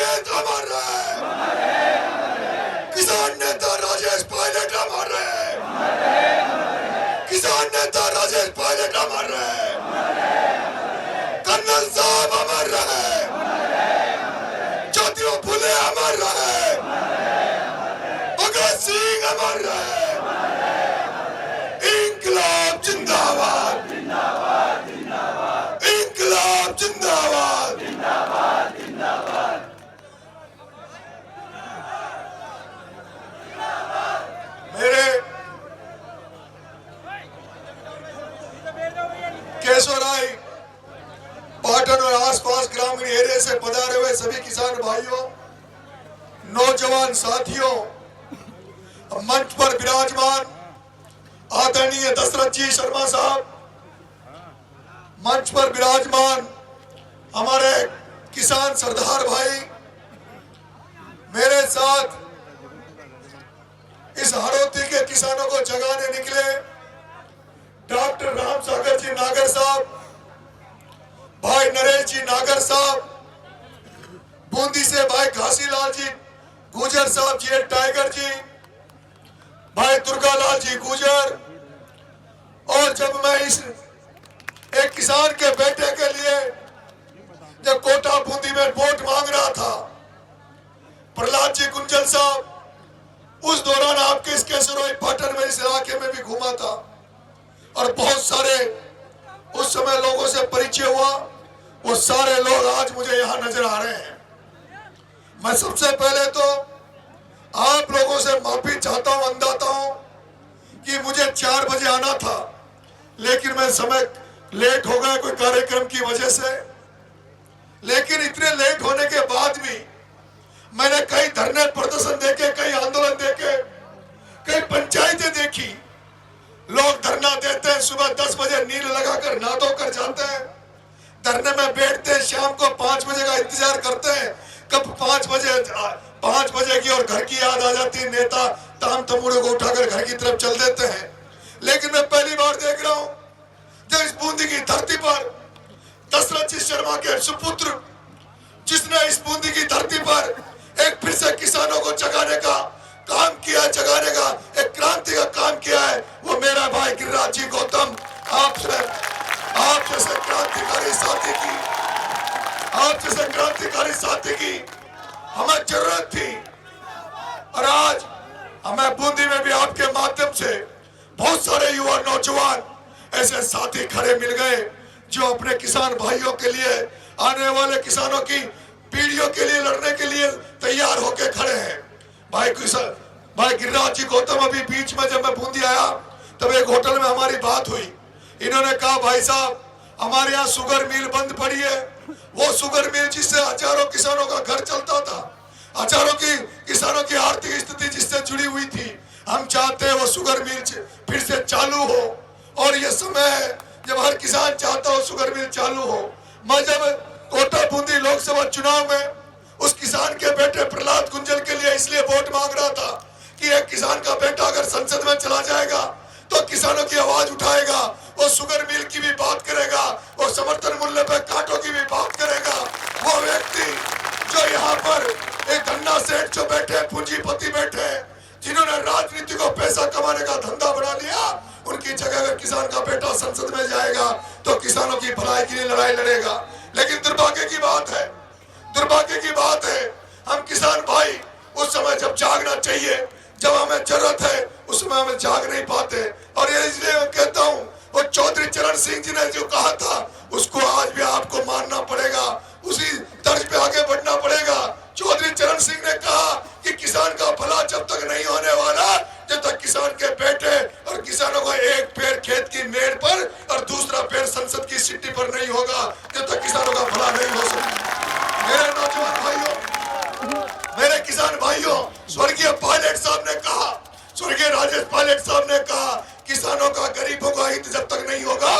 साकेत अमर रहे, किसान नेता राजेश पायलट अमर रहे, किसान नेता राजेश पायलट अमर रहे, कर्नल साहब अमर रहे, ज्योतिराव फुले अमर रहे, भगत सिंह अमर रहे, इंकलाब जिंदाबाद, इंकलाब जिंदाबाद। मेरे केशवराय पाटन और आसपास ग्रामीण एरिया से पधारे हुए सभी किसान भाइयों, नौजवान साथियों, मंच पर विराजमान आदरणीय दशरथ जी शर्मा साहब, मंच पर विराजमान हमारे किसान सरदार भाई, मेरे साथ इस हड़ौती के किसानों को जगाने निकले डॉक्टर राम सागर जी नागर साहब, भाई नरेश जी नागर साहब, बूंदी से भाई घासीलाल जी गुजर साहब जी, टाइगर जी, भाई दुर्गालाल जी गुजर। और जब मैं इस एक किसान के बेटे के लिए जब कोटा बूंदी में वोट मांग रहा था, प्रहलाद जी गुंजल साहब, उस दौरान आपके इस केशवराय पाटन में इस इलाके में भी घूमा था और बहुत सारे उस समय लोगों से परिचय हुआ। वो सारे लोग आज मुझे यहाँ नजर आ रहे हैं। मैं सबसे पहले तो आप लोगों से माफी चाहता हूँ, अंदाता हूँ कि मुझे 4 बजे आना था, लेकिन मैं समय लेट हो गया कोई कार्यक्रम की वजह से। लेकिन इतने लेट होने के बाद भी मैंने कई धरने प्रदर्शन देखे, कई आंदोलन देखे, कई पंचायतें देखी। लोग धरना देते हैं, सुबह 10 बजे नींद लगाकर नहा धोकर जाते हैं, धरने में बैठते हैं, शाम को 5 बजे का इंतजार करते हैं कब 5 बजे की, और घर की याद आ जाती है, नेता ताम तमुड़े को उठाकर घर की तरफ चल देते हैं। लेकिन मैं पहली बार देख रहा हूं जब इस बूंदी की धरती पर दशरथ जी शर्मा के सुपुत्र, जिसने इस बूंदी की धरती पर एक फिर से किसानों को जगाने का काम किया, जगाने का एक क्रांति का काम किया है, वो मेरा भाई गिरिराज जी गौतम। आप जैसे क्रांतिकारी साथी की, आप जैसे क्रांतिकारी साथी की हमें जरूरत थी। और आज हमें बूंदी में भी आपके माध्यम से बहुत सारे युवा नौजवान ऐसे साथी खड़े मिल गए जो अपने किसान भाइयों के लिए, आने वाले किसानों की पीढ़ियों के लिए लड़ने के लिए तैयार होकर खड़े हैं। भाई गिरिराज जी गौतम, अभी बीच में जब मैं बूंदी आया तब एक होटल में हमारी बात हुई। इन्होंने कहा भाई साहब हमारे यहाँ शुगर मिल बंद पड़ी है, वो शुगर मिल जिससे हजारों किसानों का घर चलता था, हजारों की किसानों की आर्थिक स्थिति जिससे जुड़ी हुई थी, हम चाहते हैं वो शुगर मिल फिर से चालू हो। और ये समय है जब हर किसान चाहता हो शुगर मिल चालू हो। मैं जब कोटा बूंदी लोकसभा चुनाव में उस किसान के बेटे प्रहलाद गुंजल के लिए इसलिए वोट मांग रहा था कि एक किसान का बेटा अगर संसद में चला जाएगा तो किसानों की आवाज उठाएगा, वो शुगर मिल की भी बात करेगा, वो समर्थन मूल्य पर कांटों की भी बात करेगा। वो व्यक्ति जो यहाँ पर एक गन्ना सेठ जो बैठे, पूंजीपति बैठे, जिन्होंने राजनीति को पैसा कमाने का धंधा बना लिया, उनकी जगह अगर किसान का बेटा संसद में जाएगा तो किसानों की भलाई के लिए लड़ाई लड़ेगा। लेकिन दुर्भाग्य की बात है हम किसान भाई उस समय जब जागना चाहिए, जब हमें जरूरत है, उस समय हमें जाग नहीं पाते। और ये इसलिए मैं कहता हूँ वो चौधरी चरण सिंह जी ने जो कहा था उसको आज भी आपको मानना पड़ेगा, उसी तर्ज पे आगे बढ़ना पड़ेगा। चौधरी चरण सिंह ने कहा कि किसान का भला जब तक नहीं होने वाला, जब तक किसान के बेटे और किसानों का एक पैर खेत की मेड़ पर और दूसरा पैर संसद की सीढ़ी पर नहीं होगा, जब तक किसानों का भला नहीं हो सकता। मेरे नौजवान भाइयों, मेरे किसान भाइयों, स्वर्गीय पायलट साहब ने कहा, स्वर्गीय राजेश पायलट साहब ने कहा, किसानों का, गरीबों का हित जब तक नहीं होगा